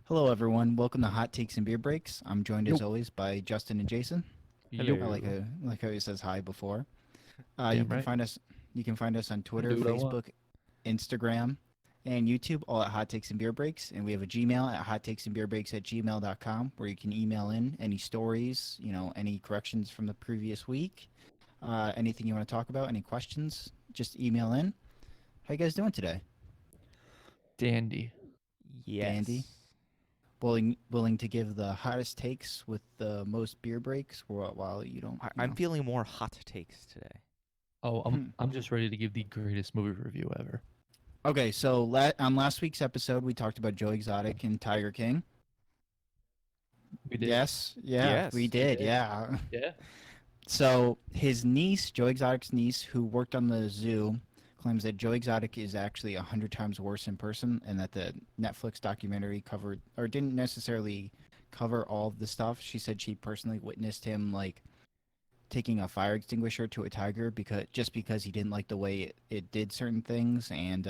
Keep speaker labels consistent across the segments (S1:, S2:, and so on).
S1: Hello, everyone. Welcome to Hot Takes and Beer Breaks. I'm joined as
S2: Nope.
S1: always by Justin and Jason.
S2: Yup.
S1: I like how he says hi before. You
S2: Damn
S1: can
S2: right.
S1: find us. You can find us on Twitter,
S2: Do what I want.
S1: Facebook, Instagram, and YouTube, all at Hot Takes and Beer Breaks. And we have a Gmail at hottakesandbeerbreaks@gmail.com where you can email in any stories, any corrections from the previous week, anything you want to talk about, any questions. Just email in. How you guys doing today?
S2: Dandy.
S1: Dandy.
S3: Yes.
S1: Willing to give the hottest takes with the most beer breaks while you don't.
S3: I'm feeling more hot takes today.
S2: Oh, I'm just ready to give the greatest movie review ever.
S1: Okay, so on last week's episode, we talked about Joe Exotic and Tiger King.
S2: We did.
S1: Yes, yeah,
S3: Yes,
S1: we
S3: we
S1: did,
S2: did.
S1: yeah.
S2: Yeah.
S1: So his niece, Joe Exotic's niece, who worked on the zoo, claims that Joe Exotic is actually 100 times worse in person, and that the Netflix documentary covered or didn't necessarily cover all of the stuff. She said she personally witnessed him taking a fire extinguisher to a tiger because he didn't like the way it did certain things, and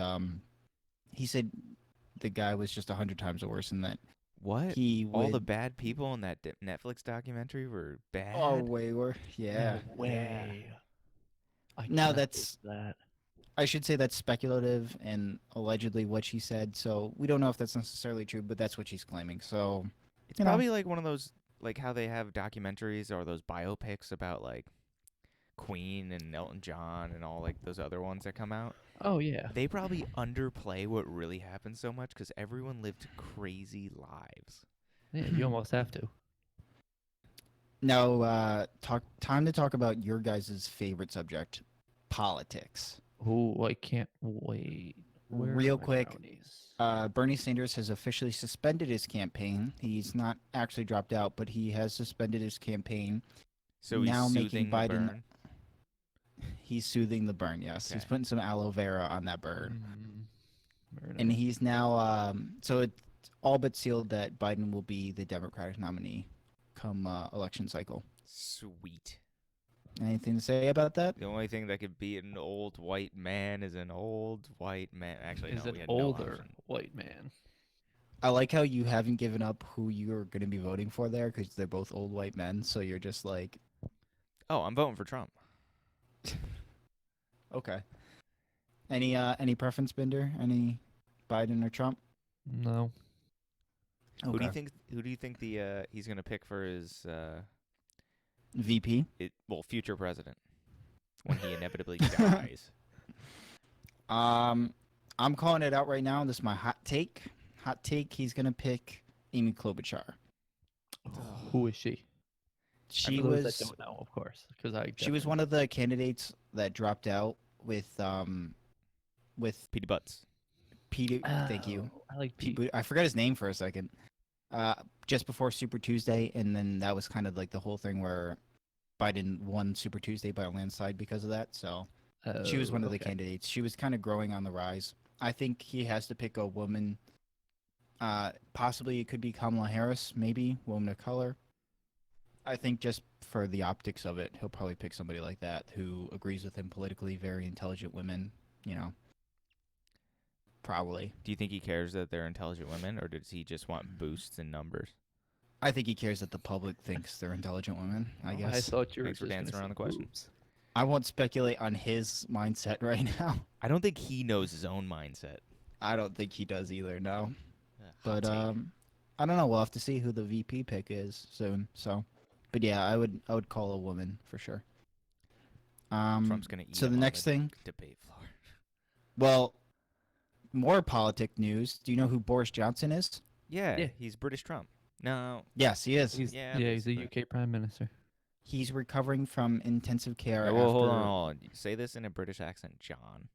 S1: he said the guy was just 100 times worse, and that
S3: What?
S1: he
S3: All
S1: would
S3: the bad people in that Netflix documentary were bad?
S1: way worse. Yeah.
S2: No way. I
S1: Now
S2: cannot
S1: that's
S2: believe that.
S1: I should say that's speculative and allegedly what she said, so we don't know if that's necessarily true, but that's what she's claiming. So
S3: It's
S1: you know.
S3: probably like one of those, like how they have documentaries or those biopics about like Queen and Elton John and all like those other ones that come out.
S2: Oh yeah.
S3: They probably underplay what really happened so much because everyone lived crazy lives.
S2: Yeah, you almost have to.
S1: Now, time to talk about your guys' favorite subject, politics.
S2: Oh, I can't wait. Where
S1: Real
S2: are my
S1: quick,
S2: brownies?
S1: Bernie Sanders has officially suspended his campaign. He's not actually dropped out, but he has suspended his campaign.
S3: So he's
S1: Now making
S3: soothing the
S1: Biden-
S3: burn.
S1: He's soothing the burn, yes. He's
S3: Okay.
S1: putting some aloe vera on that burn.
S2: Very
S1: And
S2: nice.
S1: he's now, so it's all but sealed that Biden will be the Democratic nominee come election cycle.
S3: Sweet.
S1: Anything to say about that?
S3: The only thing that could beat an old white man is an old white man. Actually,
S2: Is
S3: no,
S2: an
S3: we had no
S2: older
S3: option.
S2: white man.
S1: I like how you haven't given up who you're going to be voting for there because they're both old white men. So you're just like,
S3: Oh, I'm voting for Trump.
S1: okay. Any preference, Binder? Any Biden or Trump?
S2: No.
S3: Who do you
S1: Okay.
S3: think? Who do you think the he's gonna pick for his
S1: VP?
S3: future president when he inevitably dies?
S1: I'm calling it out right now. This is my hot take. Hot take. He's going to pick Amy Klobuchar.
S2: Who is she?
S1: She
S2: For those
S1: was
S2: that don't know, of course, because I.
S1: she was one of the candidates that dropped out with
S3: Petey Butts.
S1: Pete. Thank you.
S2: I like
S1: Pete.
S2: Pete.
S1: I forgot his name for a second. Just before Super Tuesday, and then that was kind of like the whole thing where Biden won Super Tuesday by a landslide because of that. So she was one of the
S2: Okay.
S1: candidates. She was kind of growing on the rise. I think he has to pick a woman. Possibly it could be Kamala Harris, maybe woman of color. I think just for the optics of it, he'll probably pick somebody like that who agrees with him politically. Very intelligent women, probably.
S3: Do you think he cares that they're intelligent women, or does he just want boosts in numbers?
S1: I think he cares that the public thinks they're intelligent women. I
S2: I
S1: guess.
S2: thought you were
S3: Thanks for
S2: just
S3: dancing
S2: gonna
S3: around
S2: say
S3: the question.
S2: boobs.
S1: I won't speculate on his mindset right now.
S3: I don't think he knows his own mindset.
S1: I don't think he does either. No,
S3: Hot
S1: but
S3: take.
S1: I don't know. We'll have to see who the VP pick is soon. So, but yeah, I would call a woman for sure.
S3: Trump's gonna eat
S1: so
S3: him
S1: the
S3: on
S1: next thing,
S3: debate floor.
S1: well, more politic news. Do you know who Boris Johnson is?
S3: Yeah,
S2: Yeah.
S3: he's British Trump. No,
S1: Yes, he is.
S2: He's,
S3: Yeah,
S2: yeah, he's the
S3: basically.
S2: UK Prime Minister.
S1: He's recovering from intensive care
S3: well,
S1: after.
S3: hold on. Say this in a British accent, John.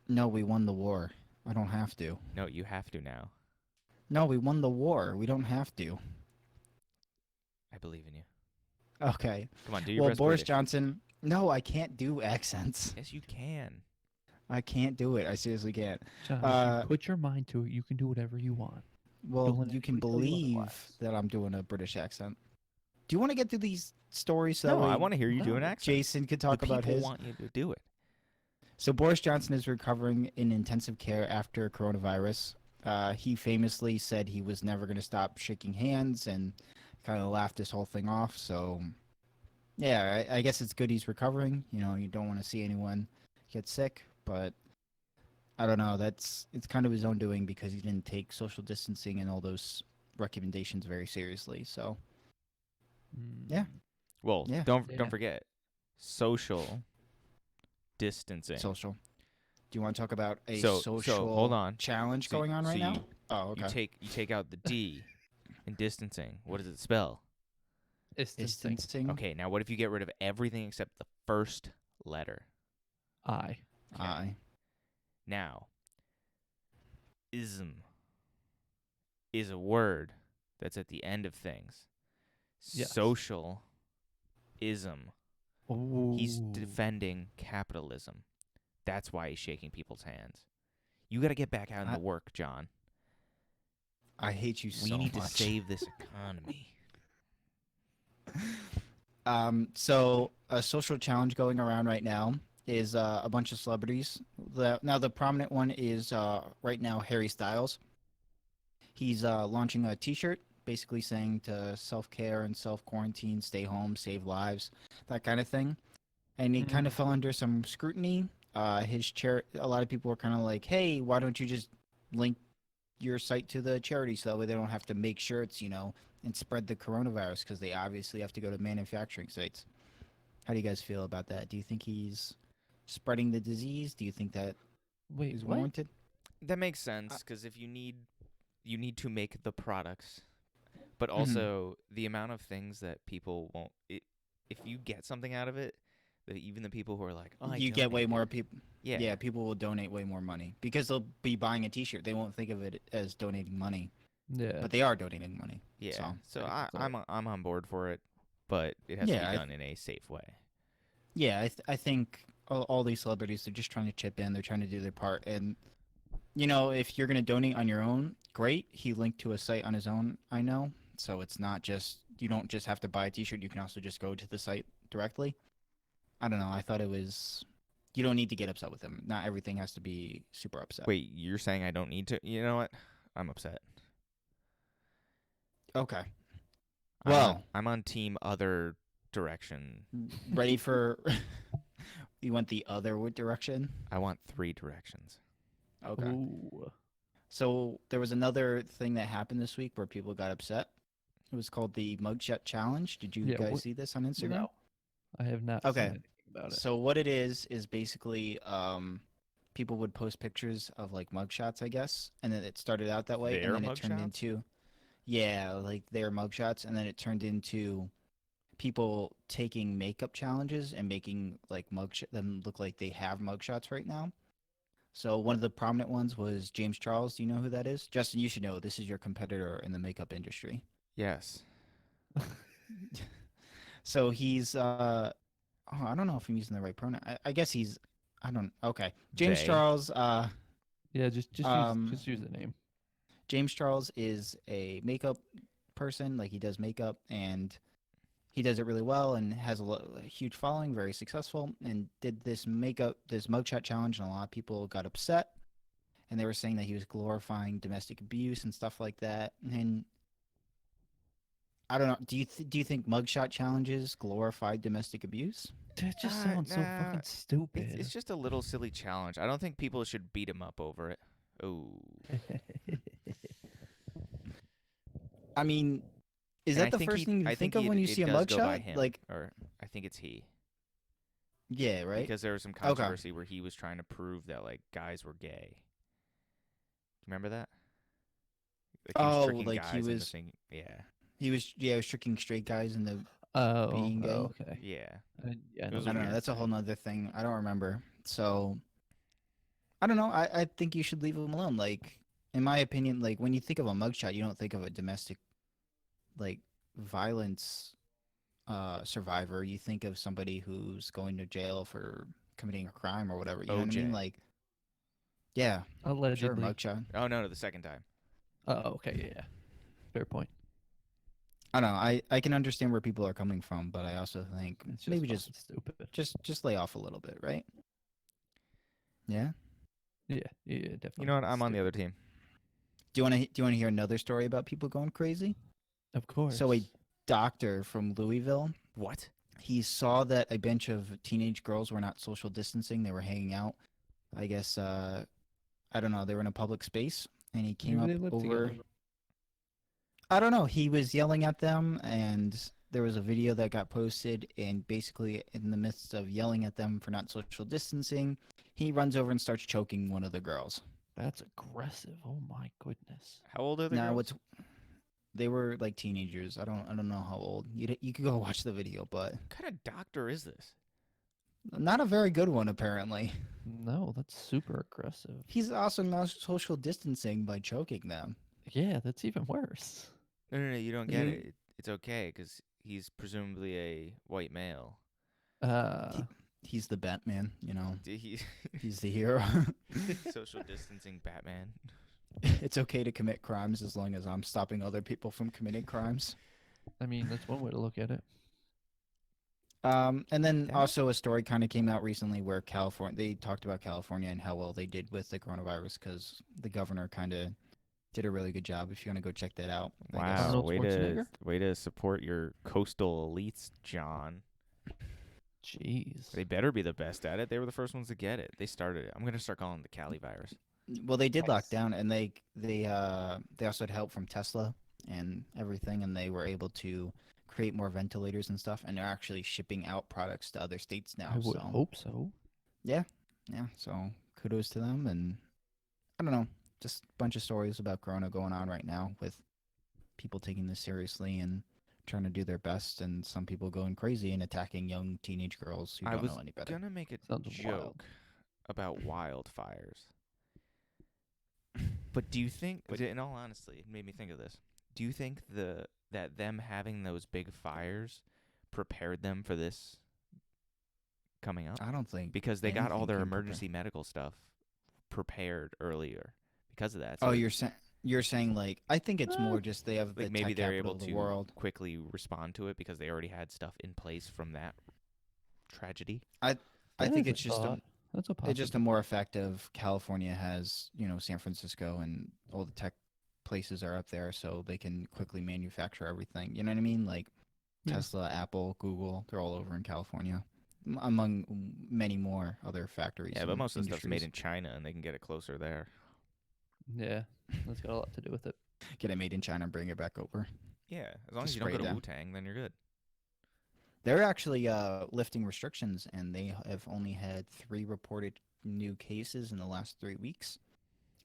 S1: No, we won the war. I don't have to.
S3: No, you have to now.
S1: No, we won the war. We don't have to.
S3: I believe in you.
S1: Okay.
S3: Come on, do your
S1: Well,
S3: best
S1: Boris
S3: British.
S1: Johnson. No, I can't do accents.
S3: Yes, you can.
S1: I can't do it. I seriously can't.
S2: John, if
S1: Uh,
S2: you put your mind to it, you can do whatever you want.
S1: Well,
S2: Don't let
S1: you can
S2: anybody tell you
S1: believe
S2: otherwise.
S1: that I'm doing a British accent. Do you want to get through these stories so
S3: No,
S1: that
S3: I
S1: way
S3: want to hear you do
S2: No,
S3: an accent.
S1: Jason could talk
S3: the
S1: about
S3: people
S1: his?
S3: want you to do it.
S1: So Boris Johnson is recovering in intensive care after coronavirus. He famously said he was never going to stop shaking hands and kind of laughed this whole thing off. So, yeah, I guess it's good he's recovering. You know, you don't want to see anyone get sick, but I don't know. It's kind of his own doing because he didn't take social distancing and all those recommendations very seriously. So, yeah,
S2: Mm,
S3: Well,
S1: yeah,
S3: don't
S2: yeah.
S3: forget social distancing.
S1: social. Do you want to talk about a
S3: So hold
S1: social
S3: on.
S1: challenge
S3: So
S1: going on
S3: so
S1: right
S3: you
S1: now? Oh,
S3: you
S1: okay.
S3: take out the D in distancing. What does it spell?
S2: Distancing.
S1: Distancing.
S3: Okay, now what if you get rid of everything except the first letter?
S2: I.
S3: Okay.
S1: I.
S3: Now, ism is a word that's at the end of things.
S2: Yes.
S3: Social ism. He's
S2: Ooh.
S3: defending capitalism. That's why he's shaking people's hands. You got to get back out in
S1: I,
S3: the work, John.
S1: I hate you
S3: We
S1: so
S3: need to
S1: much.
S3: save this economy.
S1: So a social challenge going around right now is a bunch of celebrities. Now the prominent one is right now Harry Styles. He's launching a T-shirt basically saying to self-care and self-quarantine, stay home, save lives, that kind of thing. And he kind of fell under some scrutiny. A lot of people were kind of like, "Hey, why don't you just link your site to the charity so that way they don't have to make shirts, and spread the coronavirus because they obviously have to go to manufacturing sites." How do you guys feel about that? Do you think he's spreading the disease? Do you think that
S2: Wait,
S1: is
S2: what?
S1: warranted?
S3: That makes
S1: Uh,
S3: sense because if you need to make the products, but
S1: mhm.
S3: also the amount of things that people won't. If you get something out of it, that even the people who are like, "Oh, I
S1: You get way more
S3: donated,"
S1: people.
S3: yeah,
S1: Yeah, people will donate way more money because they'll be buying a T-shirt. They won't think of it as donating money,
S2: Yeah.
S1: but they are donating money.
S3: yeah.
S1: So
S3: So
S2: Okay, so
S3: I'm on board for it, but it has to be
S1: yeah,
S3: done in a safe way.
S1: I think all these celebrities they're just trying to chip in. They're trying to do their part, and if you're gonna donate on your own, great. He linked to a site on his own. I know, so it's not just you don't just have to buy a T-shirt. You can also just go to the site directly. I don't know. I thought it was. You don't need to get upset with him. Not everything has to be super upset.
S3: Wait, you're saying I don't need to? You know what? I'm upset.
S1: Okay.
S3: I'm on
S1: Well,
S3: I'm on team other direction.
S1: ready for. You went the other direction?
S3: I want three directions.
S1: Okay.
S2: ooh.
S1: So there was another thing that happened this week where people got upset. It was called the Mugshot Challenge. Did you
S2: Yeah,
S1: guys
S2: what?
S1: see this on Instagram?
S2: No. I have not seen
S1: Okay.
S2: anything about it.
S1: So what it is basically people would post pictures of like mugshots, I guess, and then it started out that way, and
S3: Their
S1: then it turned
S3: mugshots?
S1: into like their mugshots, and then it turned into people taking makeup challenges and making like them look like they have mugshots right now. So one of the prominent ones was James Charles. Do you know who that is? Justin, you should know. This is your competitor in the makeup industry.
S3: Yes.
S1: So he's I don't know if I'm using the right pronoun. I guess he's I don't okay. James
S3: They.
S1: Charles
S2: Yeah, just use the name.
S1: James Charles is a makeup person, like he does makeup and he does it really well and has a huge following, very successful, and did this mugshot challenge, and a lot of people got upset, and they were saying that he was glorifying domestic abuse and stuff like that. And I don't know. Do you think mugshot challenges glorify domestic abuse?
S2: That just sounds so
S3: Nah.
S2: fucking stupid.
S3: It's just a little silly challenge. I don't think people should beat him up over it. Oh.
S1: I mean, is
S3: And
S1: that the first thing you
S3: I
S1: think
S3: think
S1: of when you see
S3: it
S1: a
S3: does go by
S1: mugshot?
S3: him,
S1: Like,
S3: or I think it's he,
S1: yeah, right?
S3: because there was some
S1: Okay.
S3: controversy where he was trying to prove that like guys were gay. Do you remember that? Like he was
S1: Oh,
S3: tricking
S1: like he
S3: guys into
S1: was
S3: thinking, yeah,
S1: he was yeah, he was tricking straight guys into
S2: Oh,
S1: being gay.
S2: okay.
S3: yeah.
S2: Yeah, I
S3: It
S2: know
S3: was
S2: what
S1: I
S3: a
S1: don't
S2: you
S1: know.
S2: mean.
S3: weird
S1: That's a whole
S3: thing.
S1: nother thing. I don't remember. So I don't know. I think you should leave him alone. Like, in my opinion, like when you think of a mugshot, you don't think of a domestic like violence survivor. You think of somebody who's going to jail for committing a crime or whatever. You know what I mean?
S3: OJ.
S1: Like, yeah, sure,
S2: Allegedly.
S1: mugshot.
S3: Oh no, the second time.
S2: Oh, okay, yeah. Fair point.
S1: I don't know. I can understand where people are coming from, but I also think
S2: It's just
S1: maybe
S2: fucking stupid.
S1: just lay off a little bit, right? Yeah.
S2: Yeah,
S3: You
S2: definitely.
S3: know what? I'm on the
S2: Stupid.
S3: other team.
S1: Do you want to hear another story about people going crazy?
S2: Of course.
S1: So a doctor from Louisville,
S3: What?
S1: he saw that a bunch of teenage girls were not social distancing. They were hanging out. I guess I don't know. They were in a public space, and he came
S2: Maybe
S1: up
S2: they live
S1: over.
S2: together.
S1: I don't know. He was yelling at them, and there was a video that got posted. And basically, in the midst of yelling at them for not social distancing, he runs over and starts choking one of the girls.
S2: That's aggressive. Oh my goodness.
S3: How old are the
S1: Now,
S3: girls?
S1: they were like teenagers. I don't know how old. You could go watch the video, but
S3: What kind of doctor is this?
S1: not a very good one apparently.
S2: No, that's super aggressive.
S1: He's also not social distancing by choking them.
S2: Yeah, that's even worse.
S3: No, you don't get
S1: You-
S3: it. It's okay because he's presumably a white male.
S1: He's the Batman, you know.
S3: He
S1: He's the hero.
S3: social distancing Batman.
S1: It's okay to commit crimes as long as I'm stopping other people from committing crimes.
S2: I mean, that's one way to look at it.
S1: And then
S3: That-
S1: also a story kind of came out recently where they talked about California and how well they did with the coronavirus because the governor kind of did a really good job. If you want to go check that out. I guess.
S3: Wow,
S2: Arnold
S3: way to
S2: Schwarzenegger?
S3: way to support your coastal elites, John.
S2: Jeez.
S3: They better be the best at it. They were the first ones to get it. They started it. I'm gonna start calling it the Cali virus.
S1: Well, they did lock
S2: Nice.
S1: down, and they also had help from Tesla and everything, and they were able to create more ventilators and stuff, and they're actually shipping out products to other states now.
S2: I would
S1: so
S2: hope so.
S1: yeah, so kudos to them, and I don't know, just a bunch of stories about Corona going on right now with people taking this seriously and trying to do their best, and some people going crazy and attacking young teenage girls who
S3: I
S1: don't
S3: was
S1: know any better.
S3: gonna make a
S2: Sounds
S3: joke
S2: wild.
S3: about wildfires. But do you think, in all honesty, it made me think of this. Do you think that them having those big fires prepared them for this coming up?
S1: I don't think
S3: Because they got all
S1: anything
S3: their
S1: can prepare-
S3: emergency medical stuff prepared earlier because of that.
S1: Oh,
S3: So
S1: you're saying like I think it's more just they have the
S3: like maybe
S1: tech
S3: they're
S1: capital
S3: able
S1: of the
S3: to
S1: world.
S3: quickly respond to it because they already had stuff in place from that tragedy.
S1: I
S2: That
S1: think
S2: is a
S1: it's just
S2: thought. That's a
S1: it's just a
S2: possibility.
S1: more effective. California has San Francisco and all the tech places are up there, so they can quickly manufacture everything. You know what I mean? Like
S2: Yeah.
S1: Tesla, Apple, Google, they're all over in California, among many more other factories.
S3: Yeah, but
S1: and
S3: most of the stuff's made
S1: industries.
S3: in China and they can get it closer there.
S2: Yeah, that's got a lot to do with it.
S1: Get it made in China and bring it back over.
S3: Yeah, as long
S1: Just
S3: as you don't
S1: spray
S3: go
S1: it
S3: to
S1: down.
S3: Wu-Tang, then you're good.
S1: They're actually lifting restrictions, and they have only had 3 reported new cases in the last 3 weeks.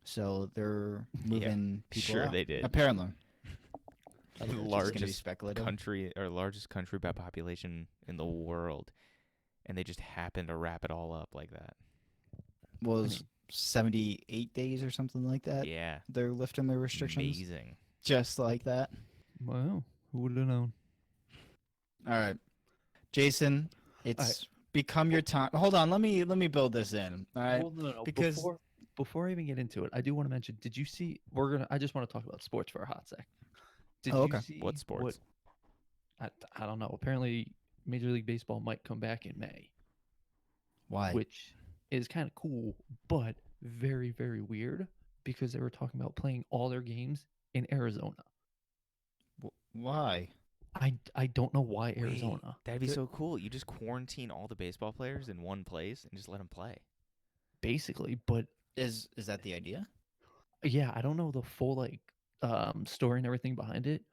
S1: So they're moving people
S3: sure
S1: out.
S3: they did.
S1: Apparently.
S3: The
S1: It's just gonna be
S3: largest
S1: speculative.
S3: largest country by population in the world, and they just happen to wrap it all up like that.
S1: Was 78 days or something like that.
S3: Yeah,
S1: They're lifting their restrictions
S3: amazing.
S1: just like that.
S2: Wow, who would have known?
S1: All right, Jason, it's become your time. Hold on, let me build this in. All right,
S2: Well, no.
S1: because-
S2: Before I even get into it, I do want to mention. Did you see? I just want to talk about sports for a hot sec. Did
S1: Oh,
S2: you
S1: okay.
S2: see
S3: What sports?
S2: I don't know. Apparently, Major League Baseball might come back in May,
S1: why?
S2: which is kind of cool, but very, very weird because they were talking about playing all their games in Arizona.
S1: Why?
S2: I don't know why
S3: Wait,
S2: Arizona.
S3: That'd be
S2: The-
S3: so cool. You just quarantine all the baseball players in one place and just let them play.
S2: Basically, but
S1: Is that the idea?
S2: yeah, I don't know the full story and everything behind it,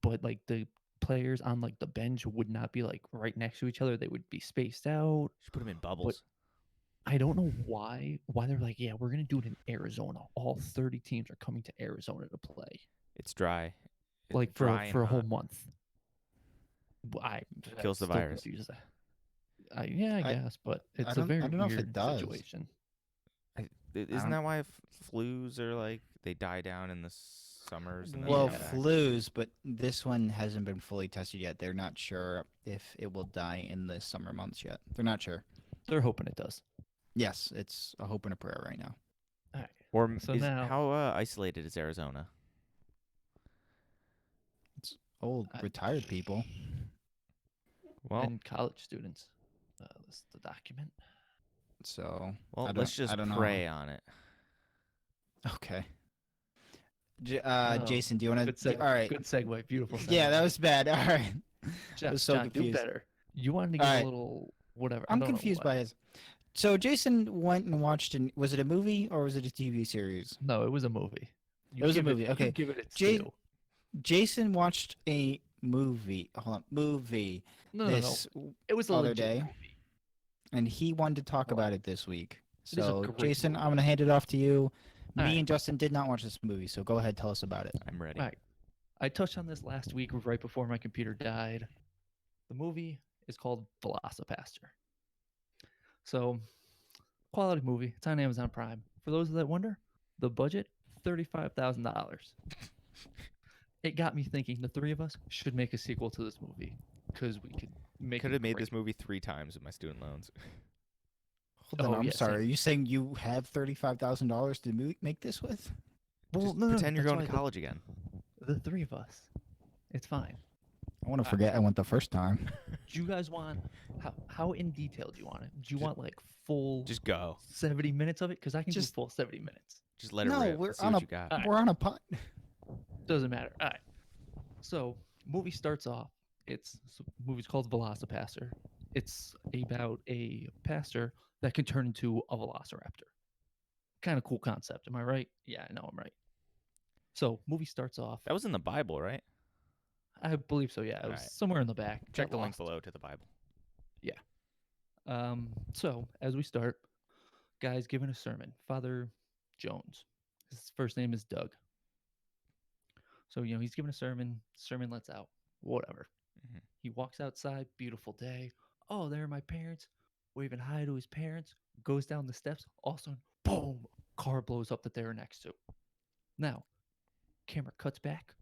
S2: but like the players on like the bench would not be like right next to each other. They would be spaced out.
S3: Just put them in bubbles.
S2: I don't know why they're like, yeah, we're gonna do it in Arizona. All 30 teams are coming to Arizona to play,
S3: It's dry. It's
S2: like
S3: dry and
S2: for a whole
S3: hot.
S2: month. I
S3: Kills the
S2: still
S3: virus.
S2: confused. I guess, but it's a
S1: don't- I
S2: very
S1: don't know if it
S2: weird
S1: does.
S2: situation.
S3: Isn't
S1: don't-
S3: that why flus are like they die down in the summers? And then
S1: Well,
S3: they come back?
S1: flus, but this one hasn't been fully tested yet. They're not sure if it will die in the summer months yet. They're not sure.
S2: They're hoping it does.
S1: Yes, it's a hope and a prayer right now.
S2: All right.
S3: Or
S2: So
S3: is,
S2: now-
S3: how isolated is Arizona?
S1: Old retired people.
S3: Well,
S2: And college students. This is the document.
S1: So
S3: well,
S1: I
S3: let's
S1: don't-
S3: just
S1: I don't know.
S3: pray on it.
S1: Okay.
S2: Oh,
S1: Jason, do you want
S2: good
S1: to?
S2: segue.
S1: All right.
S2: Good segue. Beautiful segue.
S1: Yeah, that was bad. All right. I
S2: John,
S1: was so
S2: John, do
S1: confused.
S2: better. You wanted to
S1: All
S2: give a
S1: right.
S2: little whatever. I
S1: I'm
S2: don't know
S1: confused
S2: what.
S1: by his. So Jason went and watched was it a movie or was it a TV series?
S2: No, it was a movie.
S1: It was a movie.
S2: You
S1: Okay.
S2: give it its
S1: Jay,
S2: due.
S1: Jason watched a movie. Hold on, movie
S2: No.
S1: this
S2: It was a
S1: other
S2: legit
S1: day,
S2: movie.
S1: and he wanted to talk
S2: Well,
S1: about it this week.
S2: it is a
S1: So
S2: great
S1: Jason,
S2: movie.
S1: I'm gonna hand it off to you. Me
S2: All right.
S1: and Justin did not watch this movie, so go ahead, tell us about it.
S3: I'm ready.
S2: All right. I touched on this last week right before my computer died. The movie is called Velocipaster. So, quality movie. It's on Amazon Prime. For those that wonder, the budget $35,000. It got me thinking. The three of us should make a sequel to this movie because we could make.
S3: Could
S2: it
S3: have made
S2: great.
S3: this movie 3 times with my student loans.
S1: Hold on,
S2: Oh,
S1: I'm
S2: yeah,
S1: sorry.
S2: same.
S1: Are you saying you have $35,000 to make this with?
S2: Well,
S3: Just
S2: no,
S3: pretend you're
S2: that's
S3: going to
S2: why
S3: college again.
S2: The three of us. It's fine.
S1: I want to forget I went the first time.
S2: Do you guys want how in detail do you want it? Do you want like full
S3: Just go.
S2: 70 minutes of it? Because I can
S1: Just-
S2: do full 70 minutes.
S3: Just let it
S1: No,
S3: rip.
S1: we're
S3: Let's see
S1: on
S3: what
S1: a-
S3: you got.
S2: All right.
S1: We're on a putt.
S2: Doesn't matter. All right. So movie starts off. Movie's called Velocipaster. It's about a pastor that can turn into a velociraptor. Kind of cool concept. Am I right? Yeah, I know I'm right. So movie starts off.
S3: That was in the Bible, right?
S2: I believe so. Yeah, it was
S3: Alright.
S2: somewhere in the back.
S3: Check
S2: Got
S3: the link
S2: lost.
S3: below to the Bible.
S2: So as we start, guy's giving a sermon. Father Jones. His first name is Doug. So he's giving a sermon. Sermon lets out. Whatever.
S3: Mhm.
S2: He walks outside. Beautiful day. Oh, there are my parents. Waving hi to his parents. Goes down the steps. All of a sudden, boom! Car blows up that they were next to. Now, camera cuts back.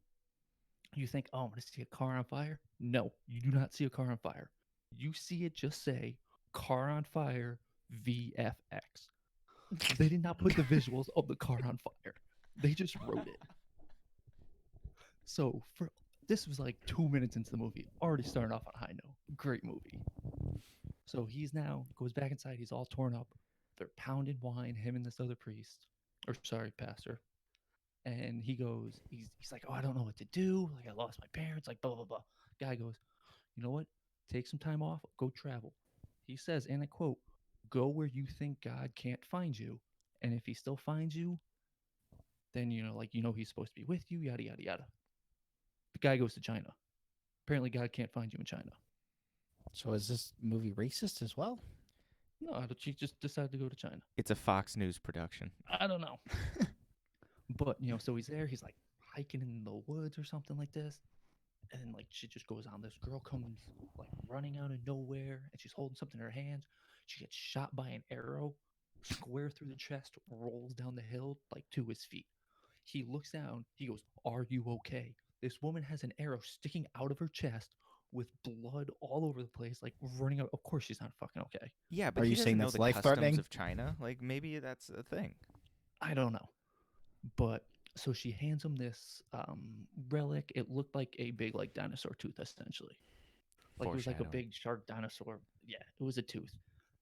S2: You think, oh, I'm going to see a car on fire? No, you do not see a car on fire. You see it just say car on fire VFX. They did not put the visuals of the car on fire. They just wrote it. So this was like 2 minutes into the movie. Already starting off on a high note. Great movie. So he's now goes back inside. He's all torn up. They're pounding wine, him and this other priest. Pastor. And he goes, he's like, oh, I don't know what to do. Like, I lost my parents, like, blah, blah, blah. Guy goes, you know what? Take some time off, go travel. He says, and I quote, go where you think God can't find you. And if he still finds you, then, he's supposed to be with you, yada, yada, yada. The guy goes to China. Apparently, God can't find you in China.
S1: So is this movie racist as well?
S2: No, she just decided to go to China.
S3: It's a Fox News production.
S2: I don't know. But, so he's there. He's like hiking in the woods or something like this. And then, like, shit just goes on. This girl comes, like, running out of nowhere, and she's holding something in her hands. She gets shot by an arrow, square through the chest, rolls down the hill, like, to his feet. He looks down. He goes, are you okay? This woman has an arrow sticking out of her chest with blood all over the place, like, running out. Of course she's not fucking okay.
S3: Yeah, but
S1: Are
S3: he
S1: you saying
S3: doesn't know
S1: that's
S3: the
S1: life-threatening?
S3: customs of China. Like, maybe that's a thing.
S2: I don't know. But so she hands him this relic. It looked like a big, like, dinosaur tooth, essentially. Like, it was like a
S3: Foreshadowing.
S2: big shark dinosaur. Yeah, it was a tooth.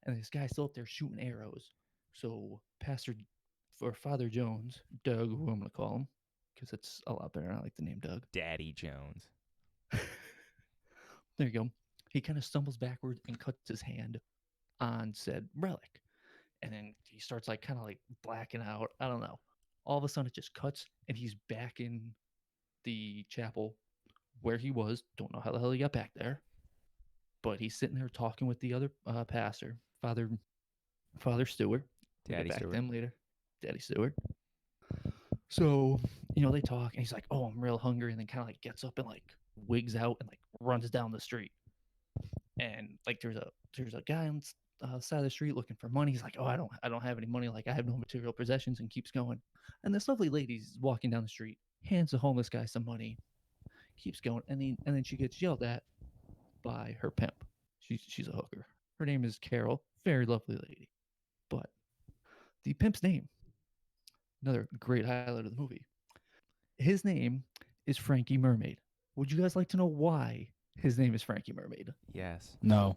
S2: And this guy's still up there shooting arrows. So Father Jones, Doug, who I'm going to call him, because it's a lot better. I like the name Doug.
S3: Daddy Jones.
S2: There you go. He kind of stumbles backwards and cuts his hand on said relic. And then he starts, like, kind of like blacking out. I don't know. All of a sudden it just cuts and he's back in the chapel where he was. Don't know how the hell he got back there. But he's sitting there talking with the other pastor, Father Stewart. We'll
S3: Daddy
S2: get back
S3: Stewart.
S2: to him later. Daddy Stewart. So, they talk and he's like, oh, I'm real hungry. And then kind of like gets up and like wigs out and like runs down the street. And like there's a guy on the side of the street looking for money. He's like, oh, I don't have any money. Like, I have no material possessions, and keeps going. And this lovely lady's walking down the street, hands the homeless guy some money, keeps going, and then she gets yelled at by her pimp. She's a hooker. Her name is Carol. Very lovely lady. But the pimp's name, another great highlight of the movie. His name is Frankie Mermaid. Would you guys like to know why his name is Frankie Mermaid?
S3: Yes.
S1: No.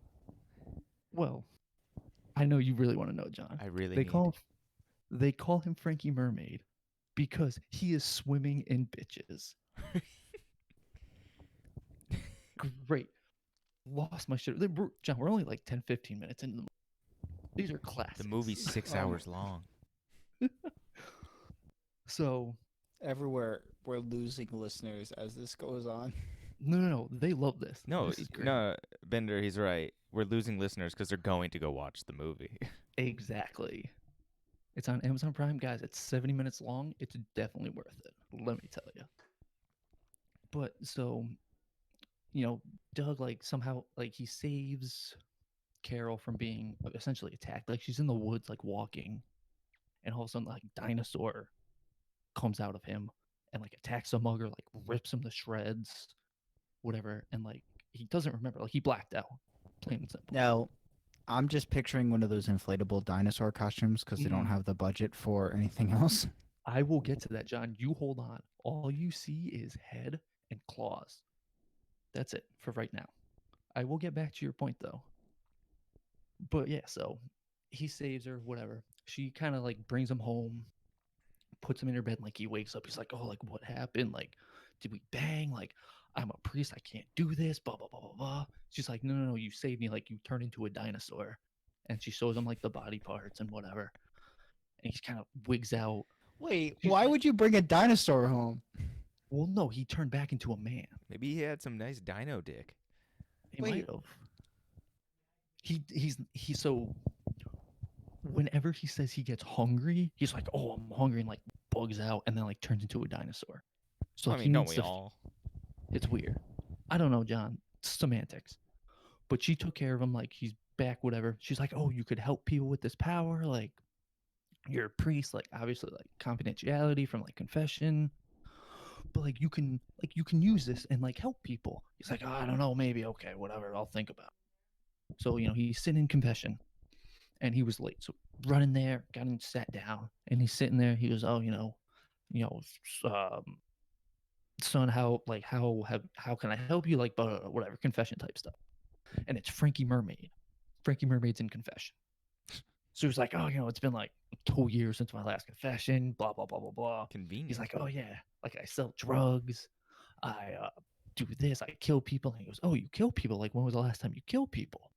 S2: Well, I know you really want to know, John.
S3: I really
S2: They
S3: need.
S2: call him Frankie Mermaid because he is swimming in bitches. Great. Lost my shit. John, we're only like 10, 15 minutes into the movie. These are classics.
S3: The movie's 6
S1: Oh my-
S3: hours long.
S2: So,
S1: Everywhere we're losing listeners as this goes on.
S2: no. They love this.
S3: No,
S2: This is great.
S3: no, Bender, he's right. We're losing listeners because they're going to go watch the movie.
S2: Exactly. It's on Amazon Prime, guys. It's 70 minutes long. It's definitely worth it. Let me tell you. But so, Doug like somehow like he saves Carol from being essentially attacked. Like she's in the woods, like walking, and all of a sudden, like dinosaur comes out of him and like attacks a mugger, like rips him to shreds, whatever. And like he doesn't remember. Like he blacked out. Plain and simple.
S1: Now, I'm just picturing one of those inflatable dinosaur costumes because they don't
S2: Mm.
S1: have the budget for anything else.
S2: I will get to that, John. You hold on. All you see is head and claws. That's it for right now. I will get back to your point though. But yeah, so he saves her, whatever. She kind of like brings him home, puts him in her bed, and like he wakes up. He's like, "Oh, like what happened? Like, did we bang? Like, I'm a priest. I can't do this." Blah blah blah blah blah. She's like, "No. You saved me. Like, you turned into a dinosaur." And she shows him like the body parts and whatever. And he kind of wigs out.
S1: Wait,
S2: She's
S1: why
S2: like-
S1: would you bring a dinosaur home?
S2: Well, no, he turned back into a man.
S3: Maybe he had some nice dino dick.
S2: He
S1: Wait.
S2: might have. He so whenever he says he gets hungry, he's like, "Oh, I'm hungry," and like bugs out, and then like turns into a dinosaur. So
S3: I
S2: like,
S3: mean,
S2: he
S3: don't
S2: needs
S3: we
S2: to.
S3: all?
S2: It's weird. I don't know, John. Semantics. But she took care of him. Like he's back. Whatever. She's like, "Oh, you could help people with this power. Like you're a priest. Like obviously, like confidentiality from like confession." But like you can use this and like help people. He's like, "Oh, I don't know, maybe okay, whatever, I'll think about it." So he's sitting in confession, and he was late. So running there, got him sat down, and he's sitting there. He goes, "Oh, son, how can I help you?" Like, but whatever, confession type stuff. And it's Frankie Mermaid. Frankie Mermaid's in confession. So he's like, "Oh, it's been like 2 years since my last confession. Blah blah blah blah blah."
S3: Convenient.
S2: He's like, "Oh yeah, like I sell drugs, I do this, I kill people." And he goes, "Oh, you kill people? Like when was the last time you killed people?"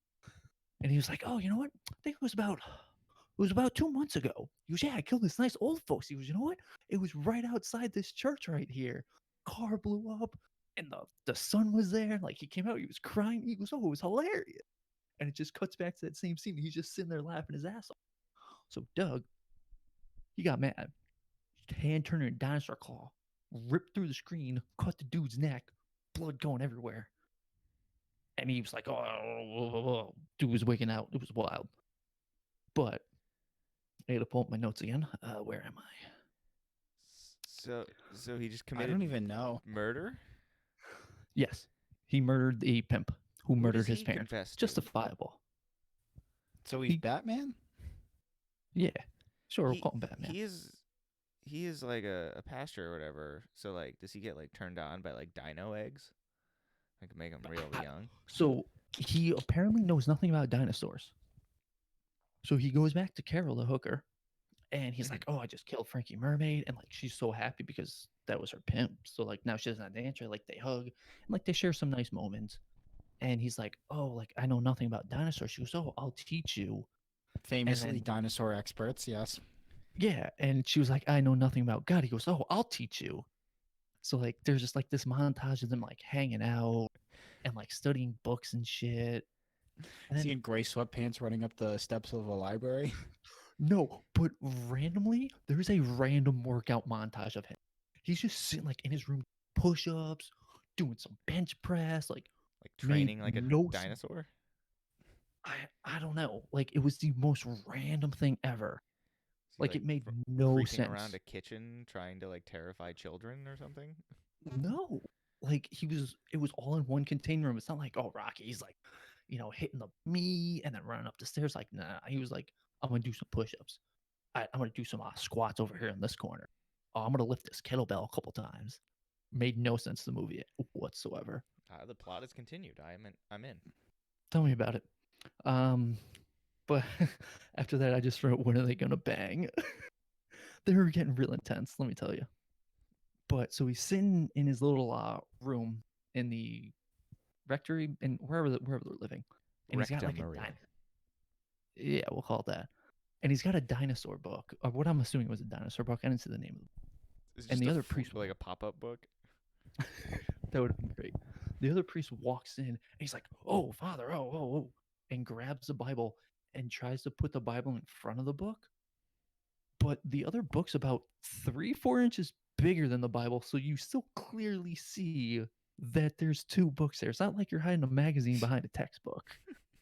S2: And he was like, "Oh, you know what? I think it was about 2 months ago." He goes, "Yeah, I killed this nice old folks." He goes, "You know what? It was right outside this church right here. Car blew up, and the sun was there. Like he came out, he was crying. He goes, oh, it was hilarious." And it just cuts back to that same scene. He's just sitting there laughing his ass off. So Doug, he got mad. Hand turned into a dinosaur claw, ripped through the screen, cut the dude's neck, blood going everywhere. And he was like, "Oh," dude was wigging out. It was wild. But I had to pull up my notes again. Where am I?
S3: So he just
S1: I
S3: committed
S1: don't even know.
S3: murder?
S2: Yes, he murdered the pimp who
S3: Who
S2: murdered
S3: does
S2: his
S3: he
S2: parents.
S3: confess to?
S2: Justifiable.
S1: So he's
S2: He-
S1: Batman?
S2: Yeah, sure, we'll
S3: He-
S2: call him Batman.
S3: He is like a pastor or whatever. So like, does he get like turned on by like dino eggs? Like make him real young.
S2: So he apparently knows nothing about dinosaurs. So he goes back to Carol, the hooker, and he's like, "Oh, I just killed Frankie Mermaid," and like she's so happy because that was her pimp. So like now she doesn't have to answer. Like they hug, and like they share some nice moments. And he's like, "Oh, like I know nothing about dinosaurs." She goes, "Oh, I'll teach you."
S1: Famously
S2: then-
S1: dinosaur experts, yes.
S2: Yeah, and she was like, "I know nothing about God." He goes, "Oh, I'll teach you." So like there's just like this montage of them like hanging out and like studying books and shit. And
S1: Is
S2: then,
S1: he in gray sweatpants running up the steps of a library?
S2: no, but randomly there's a random workout montage of him. He's just sitting like in his room, push-ups, doing some bench press. Like
S3: Like
S2: Made
S3: training like a
S2: no s-
S3: dinosaur?
S2: I don't know. Like it was the most random thing ever.
S3: Is he,
S2: Like it made no
S3: creeping
S2: sense.
S3: around a kitchen trying to like terrify children or something?
S2: No, like it was all in one contained room. It's not like, oh, Rocky's like, hitting the me and then running up the stairs. Like, nah, he was like, "I'm gonna do some push-ups. I'm gonna do some squats over here in this corner. Oh, I'm gonna lift this kettlebell a couple times." Made no sense to the movie whatsoever.
S3: The plot is continued. I'm in.
S2: Tell me about it. But after that, I just wrote, "When are they gonna bang?" They were getting real intense, let me tell you. But so he's sitting in his little room in the rectory and wherever they're living, and he's got like a
S3: Rectory.
S2: yeah, we'll call it that. And he's got a dinosaur book, or what I'm assuming was a dinosaur book. I didn't see the name of it.
S3: It's
S2: And
S3: just
S2: the
S3: a
S2: other priest,
S3: like a pop-up book.
S2: that would have been great. The other priest walks in and he's like, "Oh, Father, oh," and grabs the Bible and tries to put the Bible in front of the book. But the other book's about 3-4 inches bigger than the Bible, so you still clearly see that there's two books there. It's not like you're hiding a magazine behind a textbook.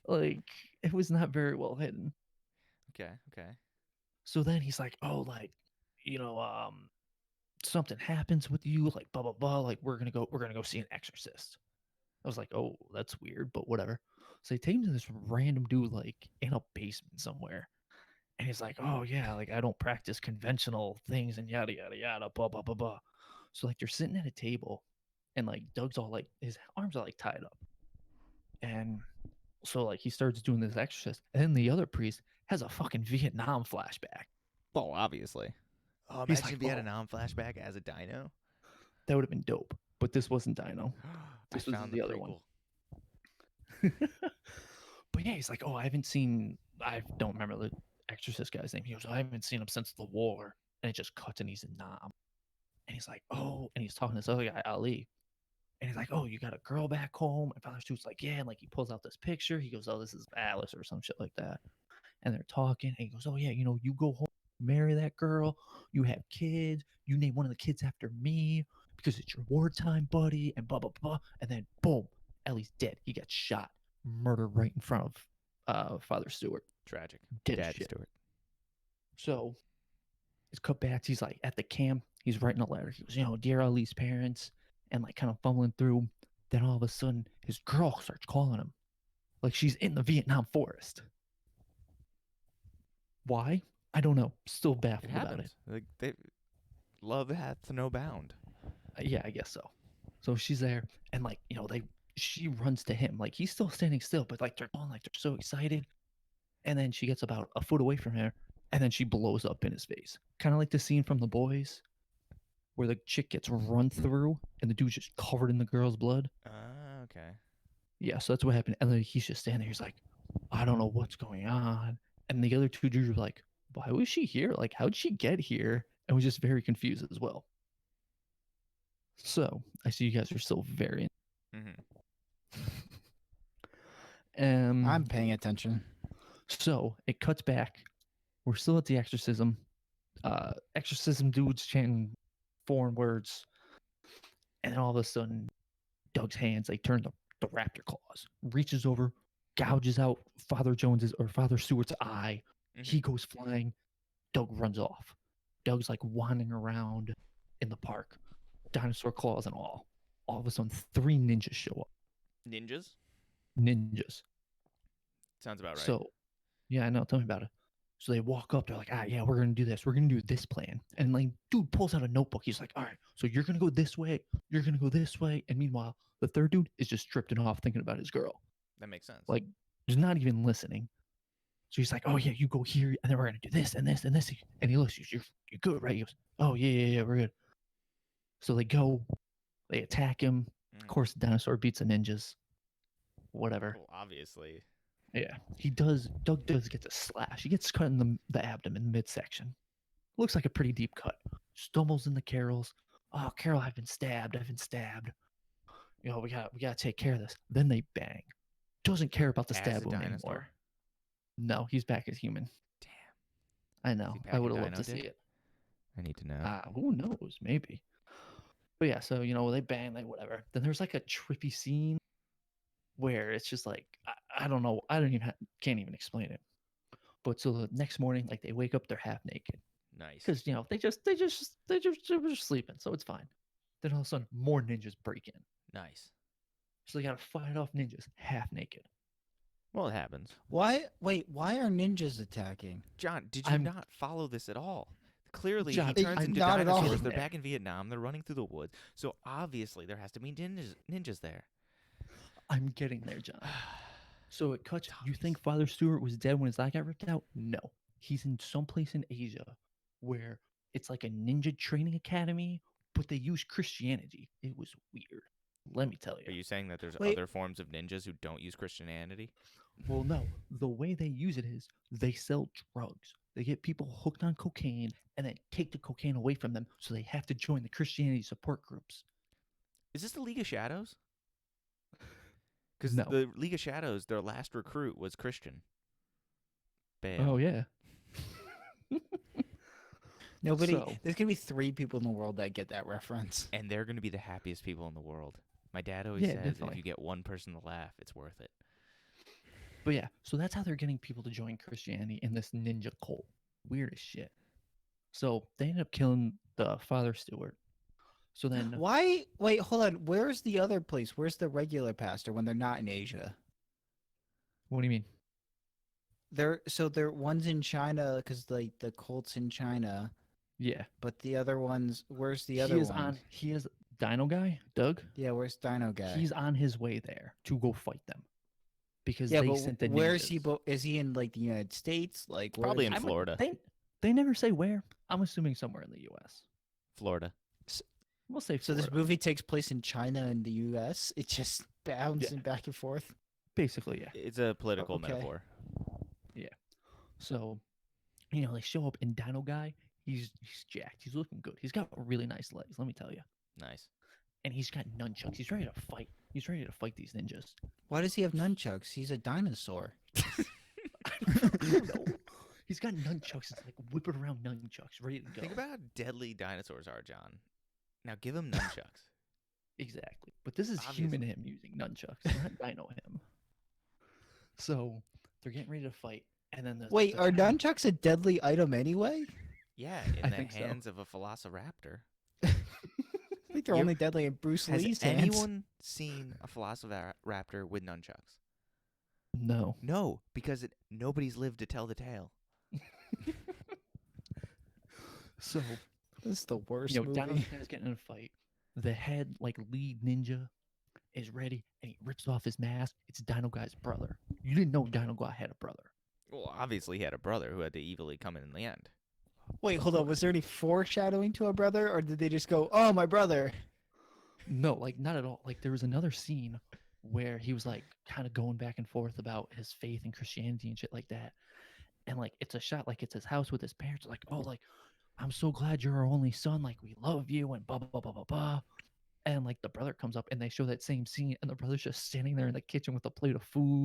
S2: Like, it was not very well hidden.
S3: Okay. Okay.
S2: So then he's like, "Oh, like, something happens with you, like blah blah blah. Like, we're gonna go see an exorcist." I was like, "Oh, that's weird, but whatever." So they take him to this random dude, like in a basement somewhere. And he's like, "Oh yeah, like I don't practice conventional things and yada yada yada, blah blah blah blah." So like they're sitting at a table, and like Doug's all like his arms are like tied up, and so like he starts doing this exorcist, and then the other priest has a fucking Vietnam flashback.
S3: Well, obviously. Oh,
S2: He's
S3: imagine
S2: like,
S3: if he had a
S2: "Oh,
S3: non-flashback as a dino.
S2: that would have been dope," but this wasn't Dino.
S3: I
S2: This was
S3: found
S2: the
S3: the
S2: other one.
S3: prequel.
S2: But yeah, he's like, "Oh, I don't remember the exorcist guy's name." He goes, "I haven't seen him since the war," and it just cuts, and he's in Nam. And he's like, "Oh," and he's talking to this other guy, Ali. And he's like, "Oh, you got a girl back home?" And Father Stewart's like, "Yeah." And like he pulls out this picture. He goes, "Oh, this is Alice," or some shit like that. And they're talking. And he goes, "Oh yeah, you go home, marry that girl. You have kids. You name one of the kids after me because it's your wartime buddy." And blah blah blah. And then boom, Ellie's dead. He got shot, murdered right in front of Father Stewart.
S3: Tragic.
S2: Dead as
S3: Daddy
S2: shit.
S3: Stewart.
S2: So it's cut back. He's like at the camp. He's writing a letter. He goes, "Dear Ali's parents," and like kind of fumbling through. Then all of a sudden, his girl starts calling him, like she's in the Vietnam forest. Why? I don't know. Still
S3: It
S2: baffled about it.
S3: happens. Like love hath no bound.
S2: Yeah, I guess so. So she's there, and like she runs to him, like he's still standing still, but like they're going, like they're so excited. And then she gets about a foot away from her, and then she blows up in his face, kind of like the scene from The Boys, where the chick gets run through and the dude's just covered in the girl's blood.
S3: Okay.
S2: Yeah, so that's what happened. And then he's just standing there. He's like, "I don't know what's going on." And the other two dudes were like, "Why was she here? Like, how'd she get here?" And was just very confused as well. So I see you guys are still very.
S3: Mm-hmm.
S1: I'm paying attention.
S2: So it cuts back. We're still at the exorcism. Exorcism dudes chanting foreign words. And then all of a sudden, Doug's hands, they turn the raptor claws, reaches over, gouges out Father Stewart's eye.
S3: Mm-hmm.
S2: He goes flying. Doug runs off. Doug's like wandering around in the park, dinosaur claws and all. All of a sudden, 3 ninjas show up.
S3: Ninjas?
S2: Ninjas.
S3: Sounds about right.
S2: So, yeah, I know. Tell me about it. So they walk up. They're like, yeah, we're going to do this. We're going to do this plan. And like, dude pulls out a notebook. He's like, "All right, so you're going to go this way. You're going to go this way." And meanwhile, the third dude is just drifting off thinking about his girl.
S3: That makes sense.
S2: Like, just not even listening. So he's like, "Oh, yeah, you go here. And then we're going to do this and this and this." And he looks, "You're good, right?" He goes, "Oh, yeah, we're good." So they go. They attack him. Of course, the dinosaur beats the ninjas. Whatever.
S3: Well, obviously.
S2: Yeah, he does. Doug does get a slash. He gets cut in the abdomen midsection. Looks like a pretty deep cut. Stumbles into Carol's. "Oh, Carol, I've been stabbed. I've been stabbed. We gotta take care of this." Then they bang. Doesn't care about the
S3: As
S2: stab
S3: a
S2: wound
S3: dinosaur?
S2: anymore. No, he's back as human.
S3: Damn.
S2: I know.
S3: back
S2: I
S3: in
S2: would have loved
S3: dino
S2: to see
S3: dick?
S2: it.
S3: I need to know.
S2: Who knows? Maybe. But yeah, so they bang, like whatever. Then there's like a trippy scene where it's just like I don't know. I don't even can't even explain it. But so the next morning, like they wake up, they're half naked.
S3: Nice.
S2: Because they were just sleeping, so it's fine. Then all of a sudden, more ninjas break in,
S3: Nice.
S2: so they gotta fight off ninjas half naked.
S3: Well, it happens.
S1: Why? Wait, why are ninjas attacking?
S3: John, did you not follow this at all? Clearly,
S2: John,
S3: he turns
S2: I'm
S3: into
S1: not at all.
S3: dinosaurs. They're
S2: There.
S3: back in Vietnam. They're running through the woods. So obviously, there has to be ninjas there.
S2: I'm getting there, John. So it cuts. You think Father Stewart was dead when his eye got ripped out? No, he's in someplace in Asia where It's like a ninja training academy, but they use Christianity. It was weird. Let me tell you.
S3: Are you saying that there's
S1: Wait.
S3: other forms of ninjas who don't use Christianity?
S2: Well, no. The way they use it is they sell drugs. They get people hooked on cocaine and then take the cocaine away from them, so they have to join the Christianity support groups.
S3: Is this the League of Shadows? Because
S2: No.
S3: the League of Shadows, their last recruit was Christian. Bam.
S2: Oh yeah.
S1: Nobody.
S2: So-
S1: There's gonna be 3 people in the world that get that reference.
S3: And they're going to be the happiest people in the world. My dad always
S2: Yeah,
S3: says
S2: definitely.
S3: if you get one person to laugh, it's worth it.
S2: But yeah, so that's how they're getting people to join Christianity in this ninja cult. Weird as shit. So they end up killing the father steward. So then
S1: Why? Wait, hold on. Where's the other place? Where's the regular pastor when they're not in Asia?
S2: what do you mean?
S1: They're one's in China because like the cult's in China,
S2: Yeah.
S1: but the other ones. Where's the
S2: He
S1: other
S2: is
S1: one?
S2: he is Dino Guy, Doug.
S1: Yeah, where's Dino Guy?
S2: He's on his way there to go fight them. Because
S1: yeah,
S2: they
S1: but
S2: sent the
S1: where is he?
S2: ninjas.
S1: Is he in like the United States? Like where
S3: Probably
S1: is
S3: in
S1: he?
S3: Florida.
S2: They never say where. I'm assuming somewhere in the US.
S3: Florida.
S2: We'll say
S1: So this
S2: Florida.
S1: movie takes place in China and the U.S. It's just bouncing back and forth.
S2: Basically, yeah.
S3: It's a political
S1: okay.
S3: metaphor.
S2: So, they show up and Dino Guy, he's jacked. He's looking good. He's got really nice legs, let me tell you.
S3: Nice.
S2: And he's got nunchucks. He's ready to fight. He's ready to fight these ninjas.
S1: Why does he have nunchucks? He's a dinosaur.
S2: I don't know. He's got nunchucks. It's like whipping around nunchucks, ready to go.
S3: Think about how deadly dinosaurs are, John. Now give him nunchucks.
S2: Exactly. But this is
S3: Obviously.
S2: human him using nunchucks, not dino him. So they're getting ready to fight. And then the
S1: Wait,
S2: the
S1: are
S2: guy-
S1: nunchucks a deadly item anyway?
S3: Yeah,
S2: I
S3: in the
S2: think so.
S3: hands of a velociraptor.
S1: I think they're
S3: You-
S1: only deadly in Bruce
S3: Has
S1: Lee's hands.
S3: anyone seen a velociraptor with nunchucks?
S2: No.
S3: No, because nobody's lived to tell the tale.
S2: So,
S1: This is the worst
S2: Dino
S1: movie.
S2: Guy's getting in a fight. The head, lead ninja is ready, and he rips off his mask. It's Dino Guy's brother. You didn't know Dino Guy had a brother.
S3: Well, obviously he had a brother who had to evilly come in the end.
S1: Wait, hold on. Was there any foreshadowing to a brother, or did they just go, "Oh, my brother"?
S2: No, not at all. There was another scene where he was kind of going back and forth about his faith and Christianity and shit like that. And it's a shot it's his house with his parents. I'm so glad you're our only son. We love you and blah blah blah blah blah. And the brother comes up and they show that same scene and the brother's just standing there in the kitchen with a plate of food.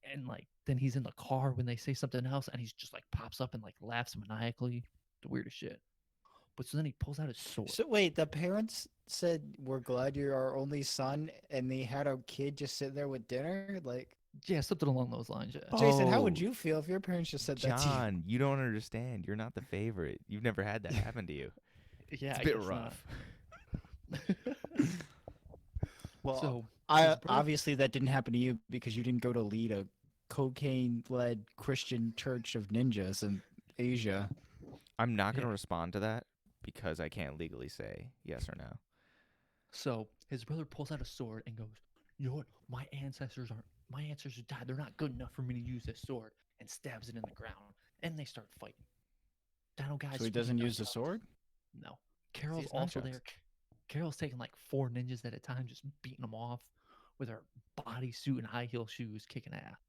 S2: And then he's in the car when they say something else and he's just pops up and laughs maniacally. The weirdest shit. But so then he pulls out his sword.
S1: So wait, the parents said, "We're glad you're our only son," and they had a kid just sitting there with dinner. Like,
S2: Yeah, something along those lines. Yeah.
S1: Jason, how would
S3: Oh,
S1: you feel if your parents just said that to you?
S3: John, you don't understand. You're not the favorite. You've never had that happen to you.
S2: Yeah,
S3: It's
S2: I
S3: a bit
S2: guess
S3: rough.
S1: Well,
S2: So
S1: I
S2: his brother-
S1: obviously that didn't happen to you because you didn't go to lead a cocaine-led Christian church of ninjas in Asia.
S3: I'm not going to
S2: Yeah.
S3: respond to that because I can't legally say yes or no.
S2: So his brother pulls out a sword and goes, "You know what? My ancestors died. They're not good enough for me to use this sword," and stabs it in the ground. And they start fighting. Dino Guy's
S1: So he
S2: swinging
S1: doesn't use the
S2: nunchucks.
S1: sword?
S2: No. Carol's
S3: it's
S2: also
S3: nunchucks.
S2: there. Carol's taking 4 ninjas at a time, just beating them off with her bodysuit and high heel shoes, kicking ass.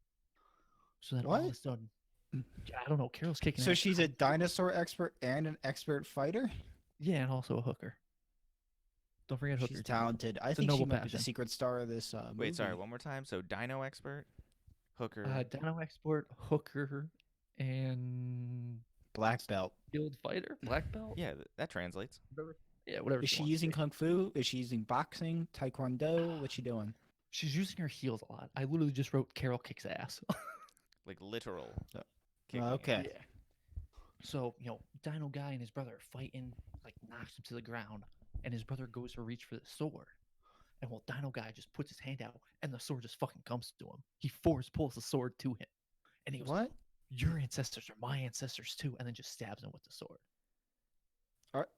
S2: So then all of a
S1: What?
S2: sudden, I don't know. Carol's kicking
S1: So
S2: ass.
S1: she's a dinosaur expert and an expert fighter?
S2: Yeah, and also a hooker. Don't forget hooker.
S1: She's
S2: too.
S1: talented. I
S2: It's a
S1: think she
S2: noble
S1: might be
S2: passion.
S1: the secret star of this
S3: Wait, sorry,
S1: movie.
S3: one more time. So, dino expert, hooker.
S2: Dino export, hooker, and
S1: Black belt.
S2: skilled fighter, black belt.
S3: Yeah, that translates.
S2: Yeah, whatever.
S1: Is she using kung fu? Is she using boxing? Taekwondo? What's she doing?
S2: She's using her heels a lot. I literally just wrote Carol kicks ass.
S3: Like literal.
S1: Oh,
S3: kicking
S1: okay.
S2: Yeah. So, Dino Guy and his brother are fighting, knocks him to the ground, and his brother goes to reach for the sword. And Dino Guy just puts his hand out, and the sword just fucking comes to him. He force pulls the sword to him. And he goes,
S1: What?
S2: "Your ancestors are my ancestors too," and then just stabs him with the sword.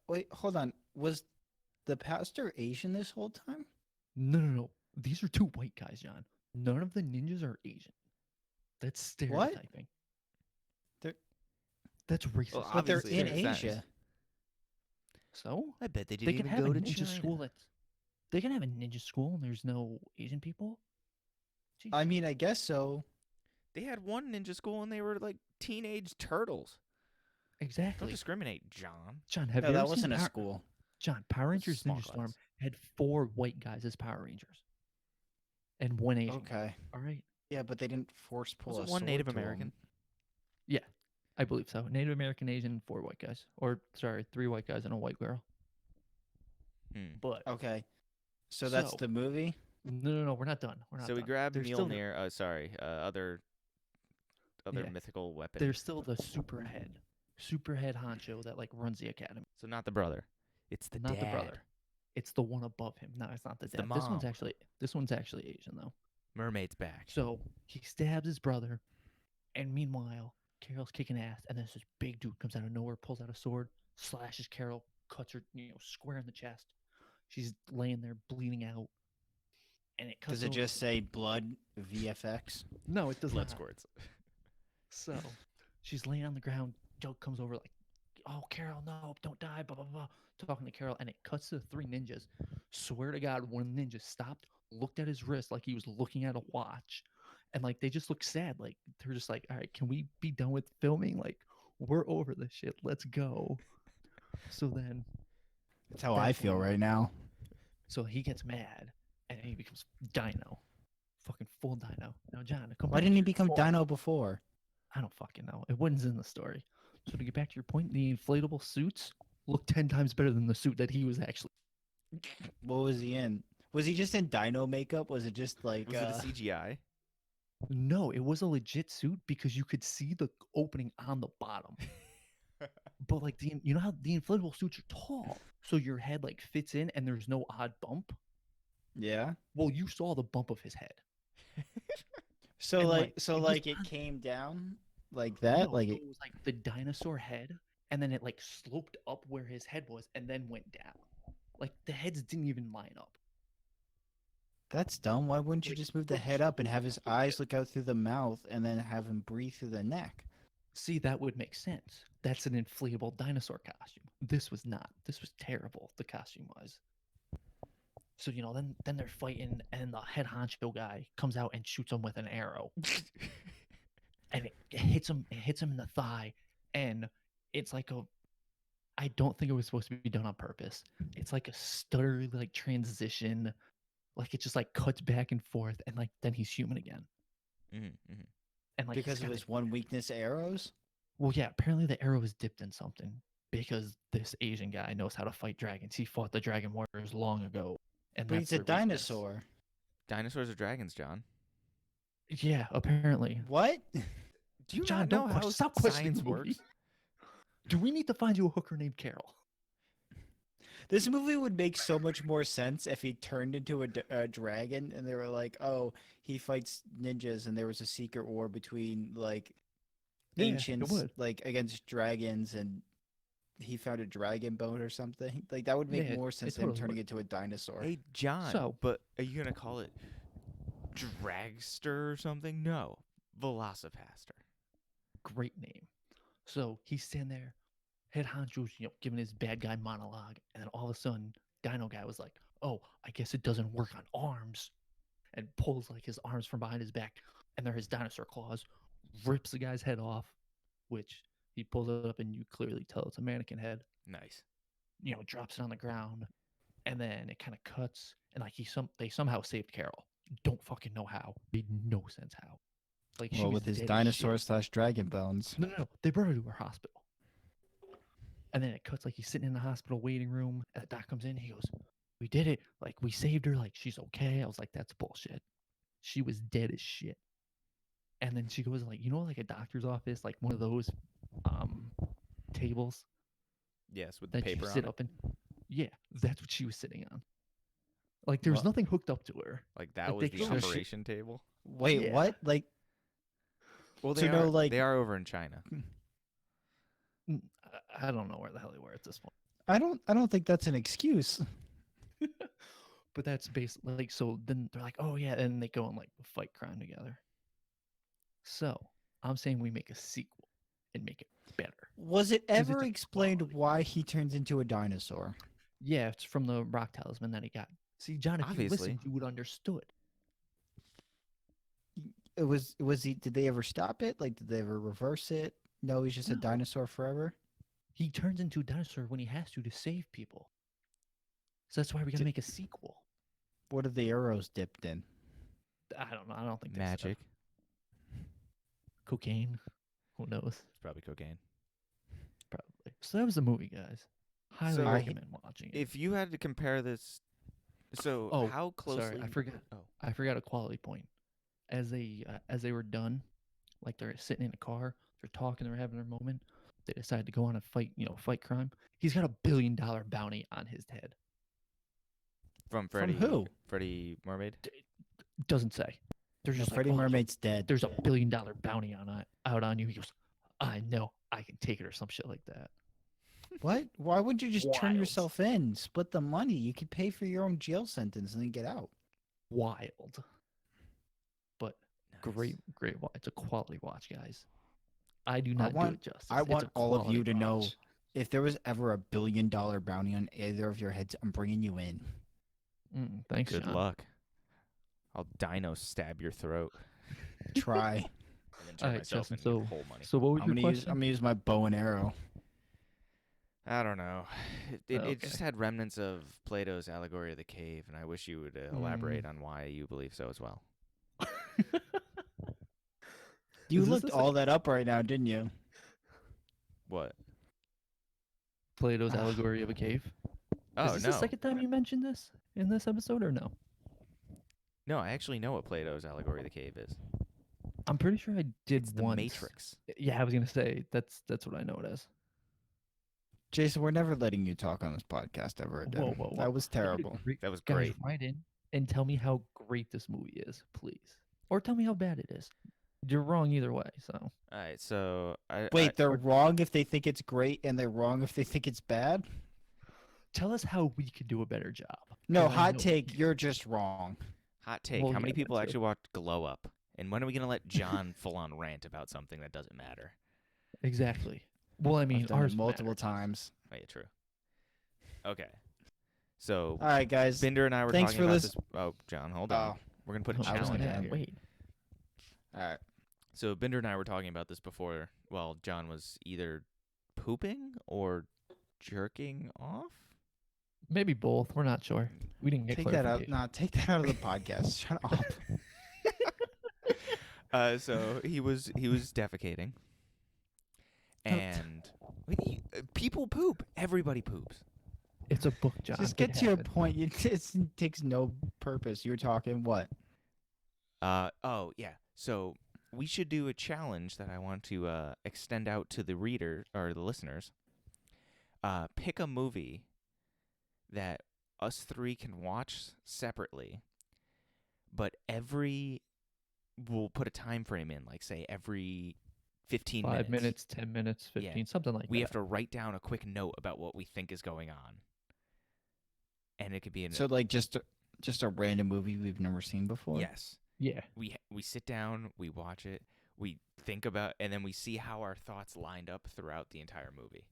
S1: Wait, hold on. Was the pastor Asian this whole time?
S2: No. These are 2 white guys, John. None of the ninjas are Asian. That's
S1: What?
S2: stereotyping. That's racist.
S3: Well,
S1: But they're
S3: obviously it
S1: in
S3: makes sense.
S1: Asia.
S2: So
S3: I bet they
S2: they
S3: didn't
S2: can
S3: even
S2: have
S3: go
S2: a
S3: to
S2: ninja
S3: China.
S2: school that's they can have a ninja school and there's no Asian people. Jeez.
S1: I mean, I guess so.
S3: They had one ninja school and they were like teenage turtles. Don't
S2: Exactly.
S3: discriminate, John.
S2: John, have
S1: No,
S2: you
S1: that
S2: ever
S1: wasn't
S2: seen
S1: a school.
S2: John, Power
S3: That's
S2: Rangers
S3: small
S2: Ninja Storm
S3: class.
S2: had 4 white guys as Power Rangers and 1 Asian guy.
S1: Okay.
S2: All right.
S1: Yeah, but they didn't force pull
S3: Was
S1: a
S3: it one
S1: sword
S3: Native
S1: to 'em.
S3: American?
S2: Yeah, I believe so. Native American, Asian, 4 white guys. Or, sorry, 3 white guys and a white girl.
S3: Hmm.
S2: But,
S1: Okay. So that's
S2: So-
S1: the movie?
S2: no, we're not done. We're not
S3: So we
S2: done.
S3: grabbed
S2: There's still the-
S3: Mjolnir. Other
S2: Yeah.
S3: mythical weapon.
S2: There's still the superhead honcho that, like, runs the academy.
S3: So not the brother. It's the
S2: Not
S3: dad.
S2: the brother. It's the one above him. No, it's not the
S3: It's the
S2: dad. This one's
S3: mom.
S2: actually Asian, though.
S3: Mermaid's back.
S2: So he stabs his brother, and meanwhile, Carol's kicking ass, and then this big dude comes out of nowhere, pulls out a sword, slashes Carol, cuts her, square in the chest. She's laying there bleeding out, and it cuts.
S1: Does it
S2: over
S1: just
S2: to-
S1: say blood VFX?
S2: No, it does
S3: Blood
S2: not.
S3: squirts.
S2: So she's laying on the ground. Joe comes over like, "Oh, Carol, no, don't die." Blah blah blah. Talking to Carol, and it cuts to 3 ninjas. Swear to God, one ninja stopped, looked at his wrist like he was looking at a watch, and like they just looked sad. Like they're just like, "All right, can we be done with filming? Like we're over this shit. Let's go." So then,
S1: That's how I
S2: That's
S1: feel
S2: when-
S1: right now.
S2: so he gets mad, and he becomes Dino, fucking full Dino. Now, John, come
S1: Why
S2: back
S1: didn't
S2: to
S1: he
S2: your
S1: become
S2: point.
S1: Dino before?
S2: I don't fucking know. It wasn't in the story. So to get back to your point, the inflatable suits look 10 times better than the suit that he was actually.
S1: What was he in? Was he just in Dino makeup? Was it just like
S3: Was it a CGI?
S2: No, it was a legit suit because you could see the opening on the bottom. But like you know how the inflatable suits are tall, so your head like fits in and there's no odd bump.
S1: Yeah.
S2: Well, you saw the bump of his head.
S1: So
S2: And,
S1: like
S2: like,
S1: so
S2: it was
S1: like it
S2: on-
S1: came down like that?
S2: No,
S1: Like
S2: so
S1: it,
S2: it was like the dinosaur head, and then it like sloped up where his head was, and then went down. Like the heads didn't even line up.
S1: that's dumb. Why wouldn't you
S2: Like,
S1: just move the
S2: look
S1: head up and
S2: so
S1: have his
S2: stupid.
S1: eyes look out through the mouth and then have him breathe through the neck?
S2: See, that would make sense. That's an inflatable dinosaur costume. This was not. This was terrible. The costume was. So then they're fighting, and the head honcho guy comes out and shoots him with an arrow, and it hits him. It hits him in the thigh, and it's like a. I don't think it was supposed to be done on purpose. It's like a stutter, like transition, like it just like cuts back and forth, and like then he's human again,
S3: Mm-hmm.
S2: and like he's
S1: Because of
S2: got
S1: his
S2: it-
S1: one weakness, arrows?
S2: Well, yeah, apparently the arrow is dipped in something because this Asian guy knows how to fight dragons. He fought the dragon warriors long ago, and
S1: But
S2: that's
S1: he's a
S2: their weakness.
S1: dinosaur.
S3: Dinosaurs are dragons, John.
S2: Yeah, apparently.
S1: What?
S3: Do you
S2: John,
S3: not know
S2: don't
S3: how
S2: question- stop questioning
S3: science
S2: the movie.
S3: works?
S2: Do we need to find you a hooker named Carol?
S1: This movie would make so much more sense if he turned into a dragon and they were like, "Oh, he fights ninjas," and there was a secret war between like
S2: Yeah, it
S1: ancients,
S2: would.
S1: like against dragons, and he found a dragon bone or something. Like that would make
S2: Yeah,
S1: more
S2: it
S1: sense than him
S2: totally
S1: turning
S2: would.
S1: into a dinosaur.
S3: Hey, John.
S2: So-
S3: but are you gonna call it Dragster or something? No, Velocipaster.
S2: Great name. So he's standing there, head honcho's, giving his bad guy monologue, and then all of a sudden, Dino guy was like, "Oh, I guess it doesn't work on arms," and pulls like his arms from behind his back, and they're his dinosaur claws, rips the guy's head off, which he pulls it up, and you clearly tell it's a mannequin head.
S3: Nice.
S2: Drops it on the ground, and then it kind of cuts, and like they somehow saved Carol. Don't fucking know how. Made no sense how. Like she
S1: Well,
S2: was
S1: with his
S2: dead as
S1: dinosaur
S2: shit.
S1: slash dragon bones.
S2: No. They brought her to her hospital. And then it cuts like he's sitting in the hospital waiting room, and the doc comes in. He goes, "We did it. Like we saved her. Like she's okay." I was like, "That's bullshit. She was dead as shit." And then she goes like, like a doctor's office, like one of those tables
S3: Yes, with the
S2: that
S3: paper
S2: you
S3: on
S2: sit
S3: it.
S2: up in. Yeah, that's what she was sitting on. Like there was
S1: Well-
S2: nothing hooked up to her.
S3: Like that
S2: Like,
S3: was
S2: they
S3: the
S2: go-
S3: operation table.
S1: Wait,
S2: Yeah.
S1: what? Like
S3: Well,
S1: So
S3: they
S1: no,
S3: are.
S1: like-
S3: they are over in China.
S2: I don't know where the hell they were at this point.
S1: I don't think that's an excuse.
S2: But that's basically like, so then they're like, "Oh yeah," and they go and like fight crime together. So I'm saying we make a sequel. and make it better.
S1: Was it
S2: 'Cause it's
S1: ever
S2: a
S1: explained
S2: quality.
S1: why he turns into a dinosaur?
S2: Yeah, it's from the rock talisman that he got. See, John, if you
S3: Obviously.
S2: listened, you would understood.
S1: Was he? Did they ever stop it? Like, did they ever reverse it? No, he's just a
S2: No.
S1: dinosaur forever.
S2: He turns into a dinosaur when he has to save people. So that's why we're gonna
S1: Did-
S2: make a sequel.
S1: What are the arrows dipped in?
S2: I don't know. I don't think they
S3: Magic.
S2: said. Cocaine. Who knows?
S3: It's probably cocaine.
S2: Probably. So that was the movie, guys. Highly
S3: So-
S2: recommend watching it.
S3: If you had to compare this, so
S2: Oh,
S3: how closely?
S2: Sorry, I forgot.
S3: Oh,
S2: I forgot a quality point. As they were done, like they're sitting in a car, they're talking, they're having their moment. They decide to go on a fight, fight crime. He's got $1 billion bounty on his head.
S3: from
S1: From
S3: Freddie.
S1: who?
S3: Freddie Mermaid.
S2: Doesn't say. They're
S1: No,
S2: just
S1: Freddie
S2: like, "Oh,
S1: Mermaid's dead.
S2: there's $1 billion bounty out on you." He goes, "I know, I can take it," or some shit like that.
S1: What? Why would you just turn
S2: Wild.
S1: yourself in? Split the money. You could pay for your own jail sentence and then get out.
S2: Wild, but
S3: Nice.
S2: great watch. It's a quality watch, guys. I do not
S1: want-
S2: do it justice.
S1: I
S2: It's
S1: want
S2: a
S1: all of
S2: quality
S1: you to know,
S2: watch.
S1: if there was ever a $1 billion bounty on either of your heads, I'm bringing you in.
S2: Thanks,
S3: Good
S2: John.
S3: luck. I'll dino stab your throat.
S1: Try.
S3: And then turn
S2: Alright,
S3: myself
S2: Justin,
S3: into your
S2: so-
S3: whole money.
S2: So what was
S1: I'm
S2: your
S1: gonna use.
S2: question?
S1: I'm gonna use my bow and arrow.
S3: I don't know. It just
S2: Okay.
S3: had remnants of Plato's allegory of the cave, and I wish you would elaborate on why you believe so as well.
S1: You
S2: Is this
S1: looked
S2: the
S1: all that up right now, didn't you?
S3: What?
S2: Plato's allegory of a cave.
S3: Oh
S2: Is this
S3: no,
S2: the second time you mentioned this in this episode, or no?
S3: no, I actually know what Plato's allegory of the cave is.
S2: I'm pretty sure I did
S3: It's the
S2: once.
S3: Matrix.
S2: Yeah, I was gonna say that's what I know it as.
S1: Jason, we're never letting you talk on this podcast ever again.
S2: Whoa, whoa, whoa.
S1: That was terrible.
S3: That was
S2: Guys,
S3: great.
S2: write in and tell me how great this movie is, please, or tell me how bad it is. You're wrong either way. So
S3: All right, so
S1: Wait, they're wrong if they think it's great, and they're wrong if they think it's bad?
S2: tell us how we could do a better job.
S1: No,
S2: 'cause I
S1: hot
S2: know we
S1: take.
S2: can.
S1: You're just wrong.
S3: hot take.
S2: Well,
S3: How many
S2: yeah, that
S3: people
S2: too.
S3: actually watched Glow Up? And when are we gonna let John full on rant about something that doesn't matter?
S2: Exactly. Well, I mean,
S1: I've done it
S2: ours
S1: multiple
S2: matter.
S1: times.
S3: Oh, yeah, true. Okay. So
S1: All right, guys.
S3: Binder and I were
S1: thanks
S3: talking
S1: for
S3: about
S1: lis-
S3: this. Oh, John, hold on.
S1: Oh,
S3: We're gonna put a
S2: I was
S3: challenge
S2: gonna
S3: out here.
S2: wait.
S1: all right.
S3: So Binder and I were talking about this before. Well, John was either pooping or jerking off.
S2: Maybe both. We're not sure. We didn't get
S1: Take that out.
S2: clarification.
S1: Nah, take that out of the podcast. Shut up.
S3: So he was defecating, and people poop. Everybody poops.
S2: It's a book, John.
S1: Just
S2: It
S1: get to your
S2: happened.
S1: point. It takes no purpose. You're talking what?
S3: Oh yeah. So we should do a challenge that I want to extend out to the reader or the listeners. Pick a movie that us three can watch separately, but we'll put a time frame in, like say every 15
S2: 5
S3: minutes.
S2: minutes, 10 minutes, 15, something like
S3: We
S2: that.
S3: have to write down a quick note about what we think is going on, and it could be
S1: So like just a random movie we've never seen before.
S3: yes.
S2: Yeah.
S3: We sit down, we watch it, we think about, and then we see how our thoughts lined up throughout the entire movie.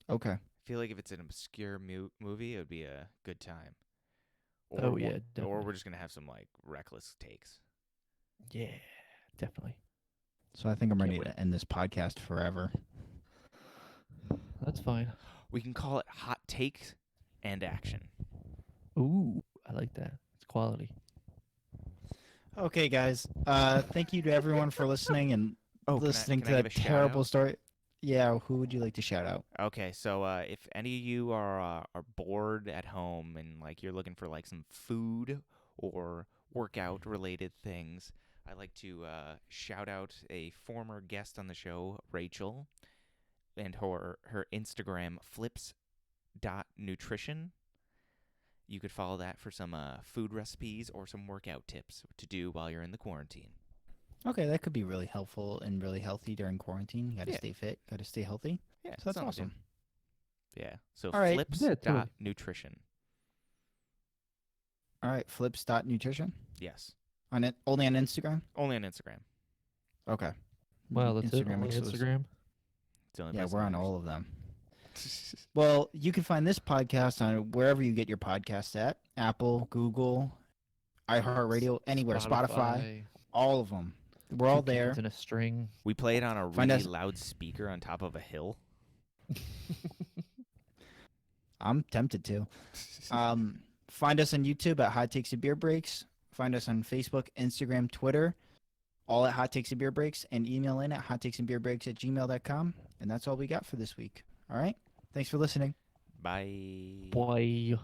S1: Okay.
S3: I feel like if it's an obscure movie, it would be a good time.
S2: Oh, yeah,
S3: Or
S2: definitely.
S3: we're just gonna have some like reckless takes.
S2: Yeah, definitely.
S1: So I think I'm ready
S2: Can't
S1: to end this podcast forever.
S2: That's fine.
S3: We can call it hot takes and action.
S2: Ooh, I like that. It's quality.
S1: Okay, guys. Thank you to everyone for listening and listening
S3: can I
S1: to
S3: give
S1: that
S3: a shout
S1: terrible
S3: out?
S1: story. Yeah, who would you like to shout out?
S3: Okay, so if any of you are bored at home and like you're looking for like some food or workout related things, I'd like to shout out a former guest on the show, Rachel, and her Instagram flips.nutrition. You could follow that for some food recipes or some workout tips to do while you're in the quarantine.
S1: Okay, that could be really helpful and really healthy during quarantine. You gotta
S3: Yeah.
S1: stay fit, gotta stay healthy.
S3: Yeah,
S1: So that's
S3: sounds good.
S1: awesome.
S3: Yeah, so
S1: All right.
S2: Yeah, totally.
S3: flips.nutrition.
S1: All right, flips.nutrition
S3: Yes,
S1: on it only on Instagram.
S3: only on Instagram.
S1: Okay,
S2: Wow, that's it.
S1: Instagram
S2: On
S1: exclusive.
S2: Instagram.
S3: It's the only
S1: Yeah,
S3: place
S1: we're
S3: I
S1: on
S3: use.
S1: all of them. Well, you can find this podcast on wherever you get your podcasts at: Apple, Google, iHeartRadio, anywhere, Spotify, all of them. We're all
S2: Two
S1: there.
S2: cans in a string.
S3: We play it on a
S1: Find
S3: really
S1: us-
S3: loud speaker on top of a hill.
S1: I'm tempted to. Find us on YouTube at Hot Takes and Beer Breaks. Find us on Facebook, Instagram, Twitter, all at Hot Takes and Beer Breaks, and email in at hottakesandbeerbreaks@gmail.com. And that's all we got for this week. All right? Thanks for listening.
S3: Bye.
S2: Boy.